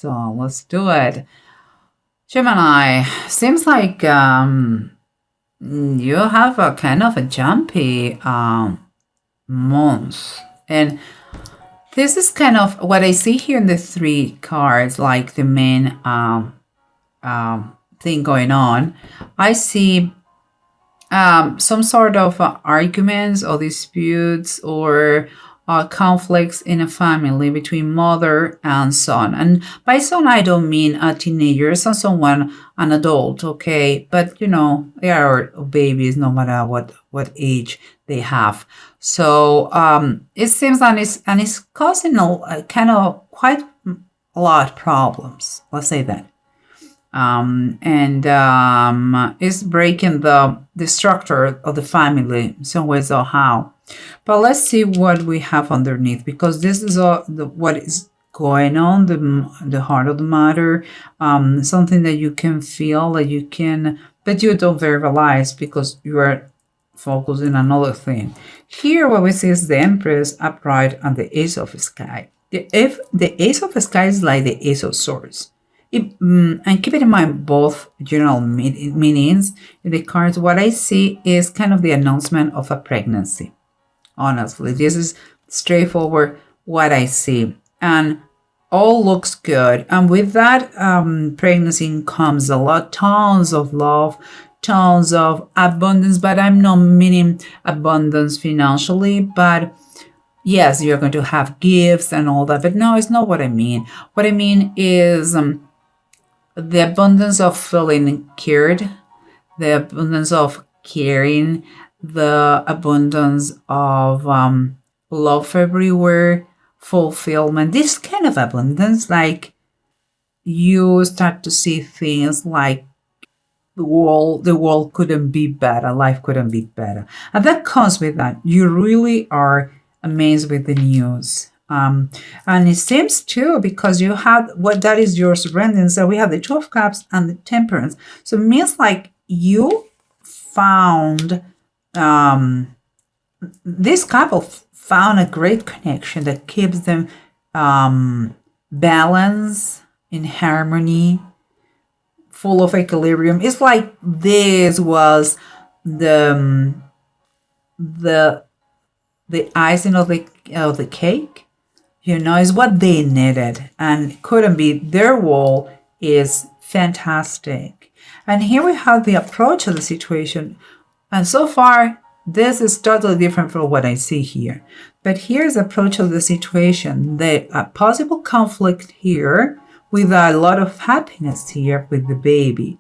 So let's do it. Gemini, seems like you have a kind of a jumpy month. And this is kind of what I see here in the three cards, like the main thing going on. I see some sort of arguments or disputes or conflicts in a family between mother and son. And by son, I don't mean a teenager, so someone, an adult, okay? But they are babies no matter what age they have. So it seems that it's causing a kind of quite a lot of problems. Let's say that. And it's breaking the structure of the family some ways or how. But let's see what we have underneath, because this is what is going on, the heart of the matter, something that you can feel, that you can, but you don't verbalize because you are focused on another thing. Here what we see is the Empress upright and the Ace of Sky. The Ace of Sky is like the Ace of Swords. And keep it in mind both general meanings in the cards. What I see is kind of the announcement of a pregnancy. Honestly, this is straightforward what I see, and all looks good. And with that pregnancy comes tons of love, tons of abundance, but I'm not meaning abundance financially, but yes, you're going to have gifts and all that. But no, it's not what I mean. What I mean is the abundance of feeling cared, the abundance of caring, the abundance of love everywhere, fulfillment, this kind of abundance, like you start to see things like the world couldn't be better, life couldn't be better. And that comes with that. You really are amazed with the news. And it seems too, because you have what that is your surroundings. So we have the Two of Cups and the Temperance. So it means like you found this couple found a great connection that keeps them balanced, in harmony, full of equilibrium. It's like this was the icing of the cake. Is what they needed, and couldn't be. Their wall is fantastic. And here we have the approach of the situation. And so far, this is totally different from what I see here. But here's the approach of the situation. The possible conflict here with a lot of happiness here with the baby.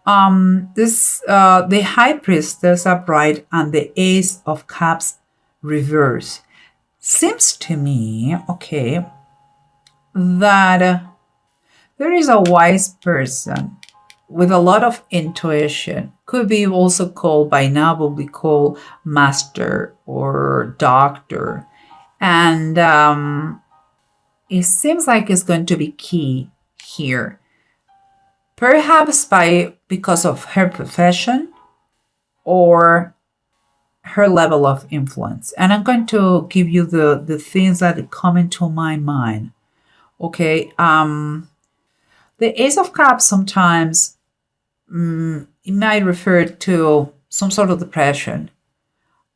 The High Priestess upright and the Ace of Cups reverse. Seems to me, okay, that there is a wise person with a lot of intuition. Could be also called, by now will be called master or doctor. And it seems like it's going to be key here. Perhaps because of her profession or her level of influence. And I'm going to give you the things that come into my mind. Okay. The Ace of Cups sometimes it might refer to some sort of depression.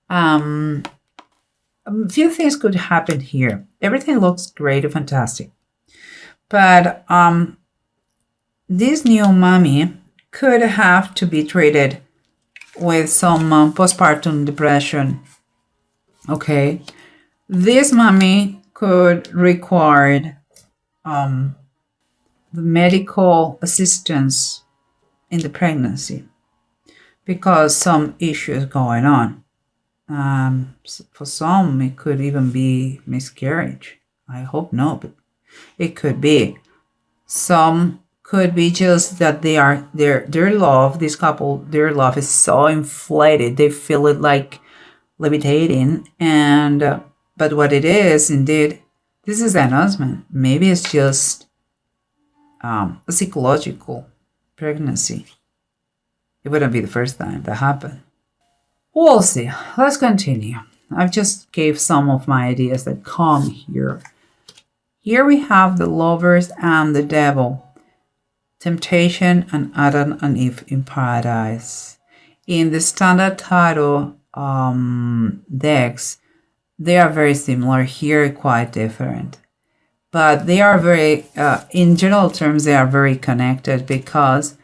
A few things could happen here. Everything looks great and fantastic. But this new mommy could have to be treated with some postpartum depression. Okay. This mommy could require the medical assistance in the pregnancy because some issues going on. For some, it could even be miscarriage. I hope no, but it could be. Some could be just that they are their love, this couple, their love is so inflated, they feel it like levitating. And but what it is, indeed, this is an announcement. Maybe it's just a psychological pregnancy. It wouldn't be the first time that happened. We'll see. Let's continue. I've just gave some of my ideas that come here. Here we have the lovers and the devil, temptation and Adam and Eve in paradise. In the standard tarot decks, they are very similar. Here, quite different. But they are very, in general terms, they are very connected because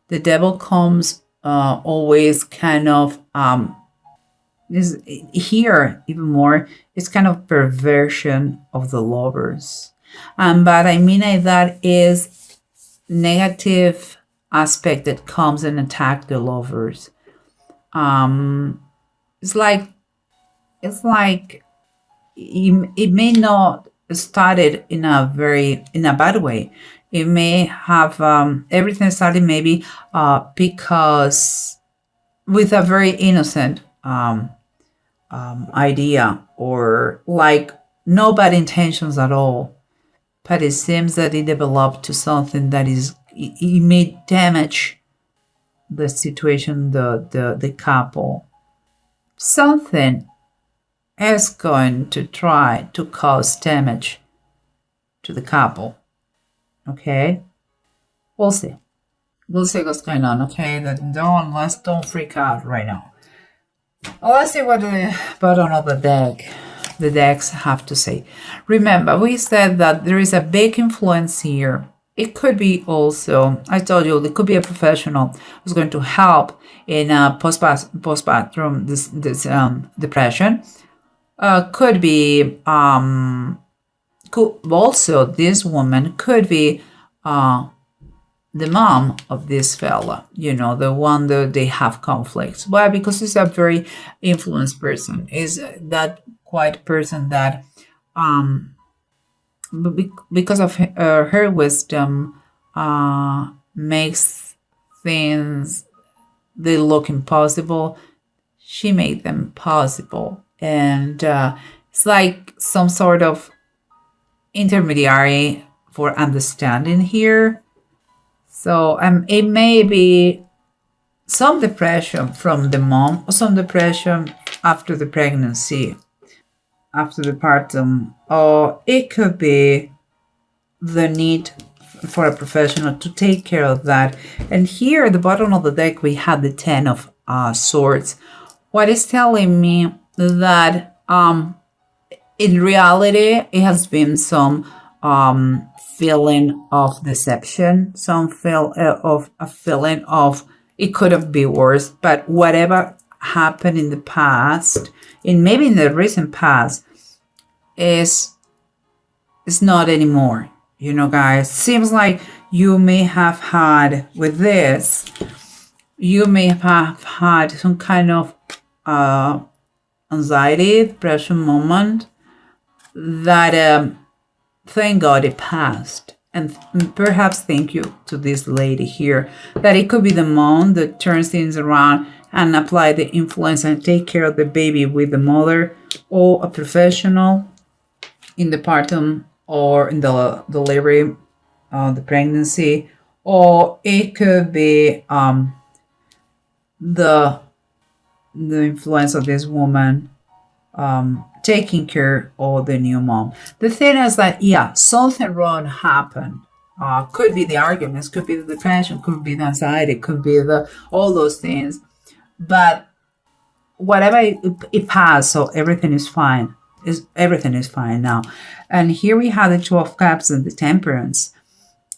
the devil comes always kind of, is here even more, it's kind of perversion of the lovers. But I mean that is negative aspect that comes and attack the lovers. It's like it may not started in a bad way. It may have everything started maybe because with a very innocent idea, or like no bad intentions at all, but it seems that it developed to something that is it may damage the situation, the couple. Something is going to try to cause damage to the couple. Okay, we'll see. We'll see what's going on. Okay, don't freak out right now. Well, let's see what the bottom of the decks have to say. Remember, we said that there is a big influence here. It could be also, I told you, it could be a professional who's going to help in postpartum this depression. Could be could also, this woman could be the mom of this fella, the one that they have conflicts. Why? Because he's a very influenced person. Is that quite person that because of her wisdom makes things they look impossible. She made them possible. And it's like some sort of intermediary for understanding here. So it may be some depression from the mom, or some depression after the pregnancy, after the partum, or it could be the need for a professional to take care of that. And here at the bottom of the deck, we have the Ten of Swords. What is telling me that in reality, it has been some feeling of deception, some feel of a feeling of it could have been worse, but whatever happened in the past, maybe in the recent past, is not anymore. Guys, seems like you may have had with this, you may have had some kind of anxiety, depression moment that thank God it passed. And perhaps thank you to this lady here, that it could be the mom that turns things around and apply the influence and take care of the baby with the mother, or a professional in the partum or in the delivery, the pregnancy, or it could be the influence of this woman taking care of the new mom. The thing is that, yeah, something wrong happened. Could be the arguments, could be the depression, could be the anxiety, could be all those things. But whatever it passed, so everything is fine. Everything is fine now. And here we have the Two of Cups and the Temperance.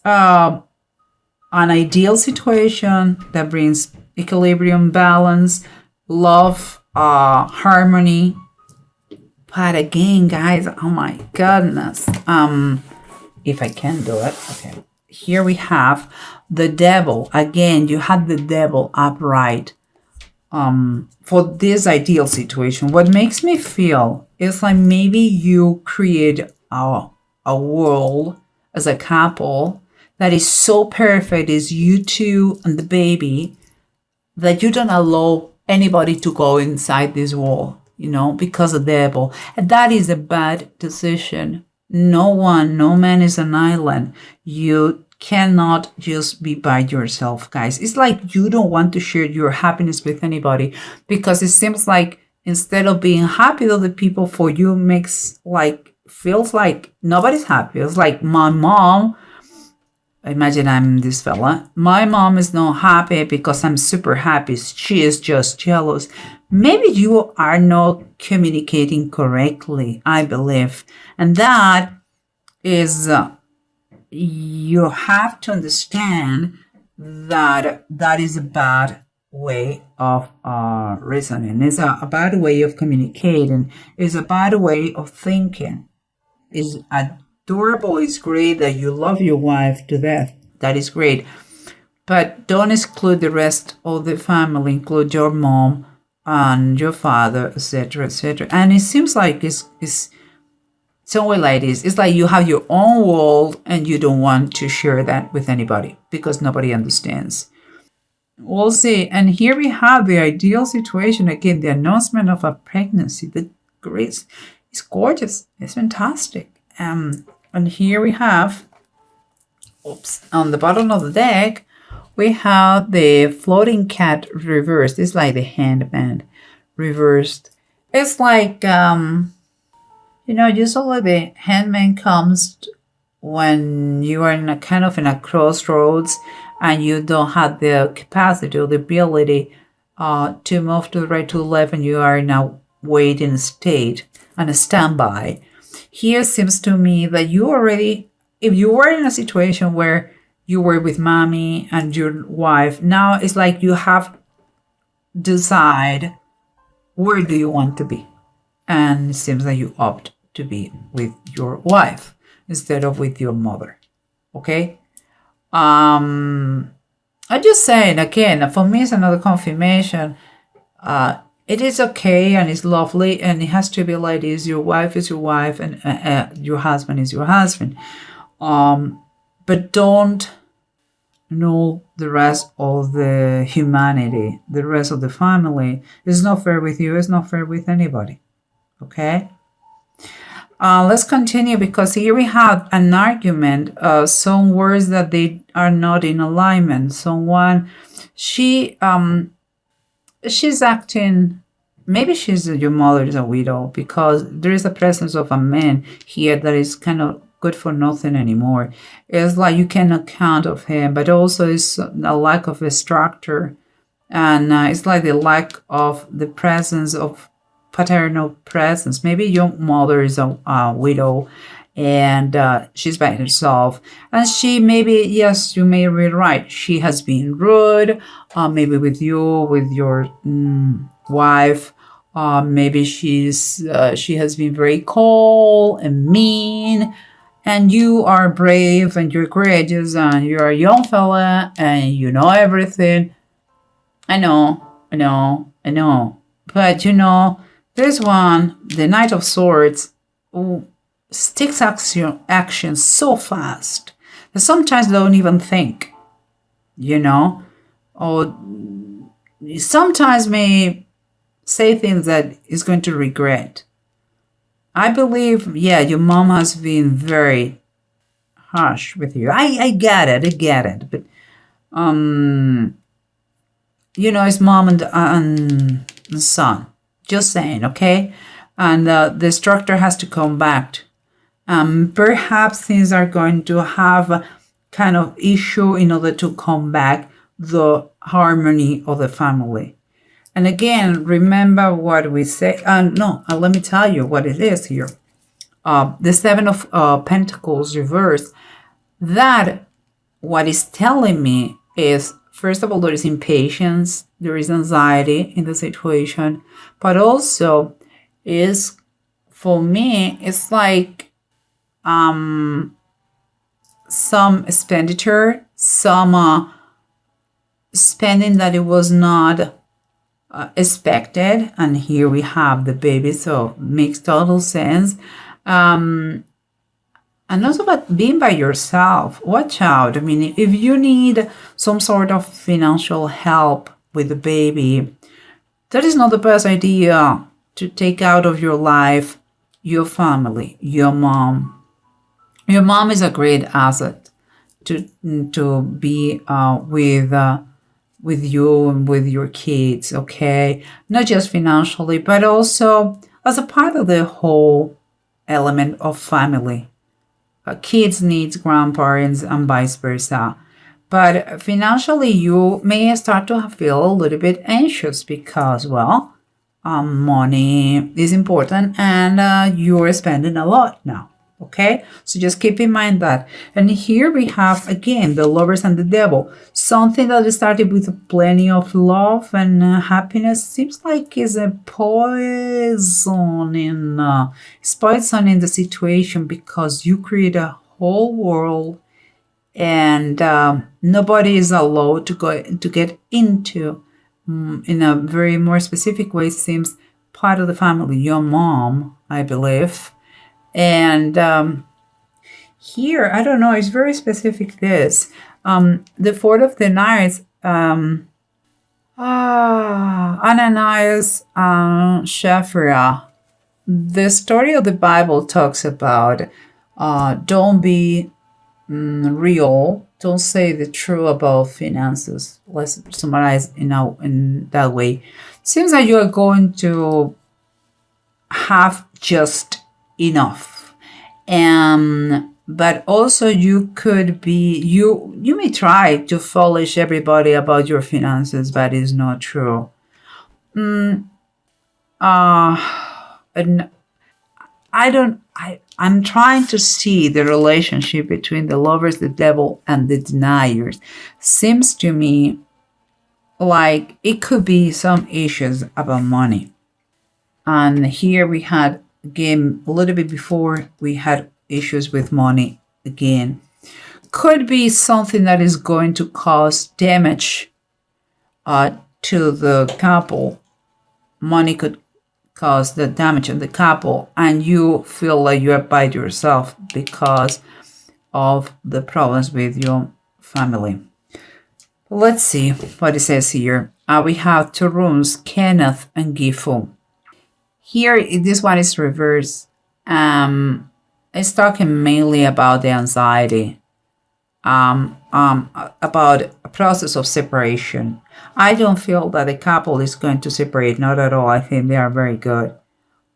An ideal situation that brings equilibrium, balance, love, harmony. But again, guys, oh my goodness. If I can do it. Okay. Here we have the devil. Again, you had the devil upright. For this ideal situation, what makes me feel is like maybe you create a world as a couple that is so perfect, is you two and the baby, that you don't allow anybody to go inside this wall, because of the devil. And that is a bad decision. No man is an island. You cannot just be by yourself, guys. It's like you don't want to share your happiness with anybody, because it seems like instead of being happy with the people, for you makes like feels like nobody's happy. It's like my mom, imagine I'm this fella. My mom is not happy because I'm super happy. She is just jealous. Maybe you are not communicating correctly, I believe. And that is, you have to understand that that is a bad way of reasoning. It's a bad way of communicating. It's a bad way of thinking. It's adorable. It's great that you love your wife to death. That is great. But don't exclude the rest of the family, include your mom and your father, etc., etc. And it seems like it's somewhere like this. It's like you have your own world and you don't want to share that with anybody because nobody understands. We'll see. And here we have the ideal situation again, the announcement of a pregnancy. The grace is gorgeous. It's fantastic. And here we have, oops, on the bottom of the deck, we have the floating cat reversed. It's like the handband reversed. It's like, usually the handman comes when you are in a kind of in a crossroads and you don't have the capacity or the ability to move to the right, to the left, and you are in a waiting state and a standby. Here seems to me that you already, if you were in a situation where you were with mommy and your wife, now it's like you have decide where do you want to be. And it seems that you opt to be with your wife instead of with your mother. Okay? I'm just saying, again, for me, it's another confirmation. It is okay and it's lovely and it has to be like this. Your wife is your wife and your husband is your husband. But don't know the rest of the humanity, the rest of the family. It's not fair with you. It's not fair with anybody. Okay? Let's continue because here we have an argument. Some words that they are not in alignment. Someone, she's acting, maybe your mother is a widow because there is a presence of a man here that is kind of good for nothing anymore. It's like you cannot count of him, but also it's a lack of a structure. And it's like the lack of the presence of paternal presence. Maybe your mother is a widow and she's by herself. And she maybe, yes, you may be right. She has been rude, maybe with you, with your wife. Maybe she has been very cold and mean. And you are brave and you're courageous and you're a young fella and you know everything. I know. But there's one, the Knight of Swords, who takes action so fast that sometimes they don't even think, or sometimes may say things that is going to regret. I believe, yeah, your mom has been very harsh with you. I get it, but it's mom and son. Just saying, okay? And the structure has to come back. Perhaps things are going to have a kind of issue in order to come back the harmony of the family. And again, remember what we say. Let me tell you what it is here. The Seven of Pentacles reversed. That what is telling me is, first of all, there is impatience, there is anxiety in the situation, but also is, for me, it's like some expenditure, some spending that it was not expected. And here we have the baby, so it makes total sense. And also about being by yourself. Watch out. I mean, if you need some sort of financial help with the baby, that is not the best idea to take out of your life your family, your mom. Your mom is a great asset to be with you and with your kids, okay? Not just financially, but also as a part of the whole element of family. Kids need grandparents and vice versa. But financially, you may start to feel a little bit anxious because, well, money is important and you're spending a lot now. Okay, so just keep in mind that. And here we have again the lovers and the devil. Something that started with plenty of love and happiness seems like is a it's poison in the situation because you create a whole world and nobody is allowed to get into in a very more specific way. Seems part of the family, your mom, I believe. And here, I don't know, it's very specific. This the Fourth of the Knights, Ananias, Shapira. The story of the Bible talks about don't be real. Don't say the truth about finances. Let's summarize in that way. Seems like you are going to have just enough, but also you could be you may try to foolish everybody about your finances, but it's not true. And I'm trying to see the relationship between the lovers, the devil, and the deniers. Seems to me like it could be some issues about money. And here we had, again, a little bit before, we had issues with money again. Could be something that is going to cause damage to the couple. Money could cause the damage of the couple, and you feel like you are by yourself because of the problems with your family. Let's see what it says here. We have two rooms, Kenneth and Gifu. Here, this one is reversed. It's talking mainly about the anxiety, about a process of separation. I don't feel that the couple is going to separate, not at all. I think they are very good.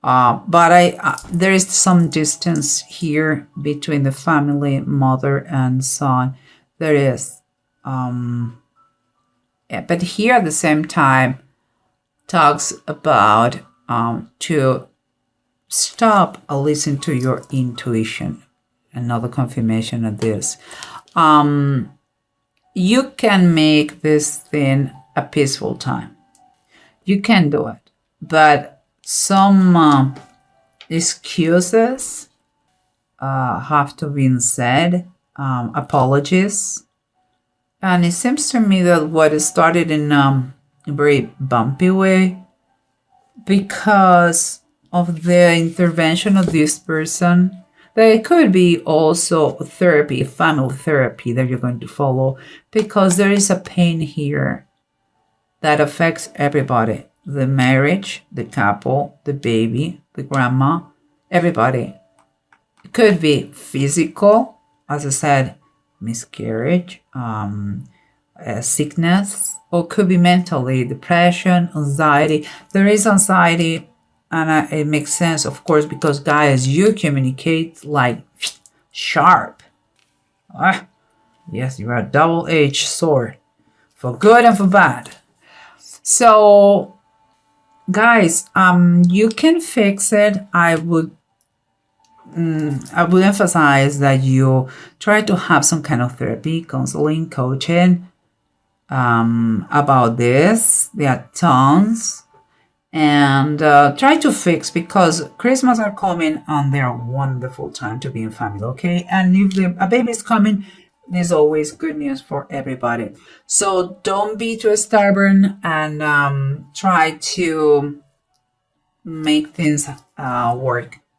But there is some distance here between the family, mother and son. There is. But here at the same time, talks about to stop and listen to your intuition. Another confirmation of this. You can make this thing a peaceful time. You can do it. But some excuses have to be said, apologies. And it seems to me that what started in a very bumpy way, because of the intervention of this person, there could be also therapy, family therapy that you're going to follow, because there is a pain here that affects everybody. The marriage, the couple, the baby, the grandma, everybody. It could be physical, as I said, miscarriage, sickness, or could be mentally, depression, anxiety. There is anxiety, and it makes sense, of course, because guys, you communicate like sharp. Yes, you are a double-edged sword, for good and for bad. So, guys, you can fix it. I would emphasize that you try to have some kind of therapy, counseling, coaching about this. There are tons. And try to fix, because Christmas are coming and they're a wonderful time to be in family, okay? And if a baby is coming, there's always good news for everybody. So don't be too stubborn and try to make things work.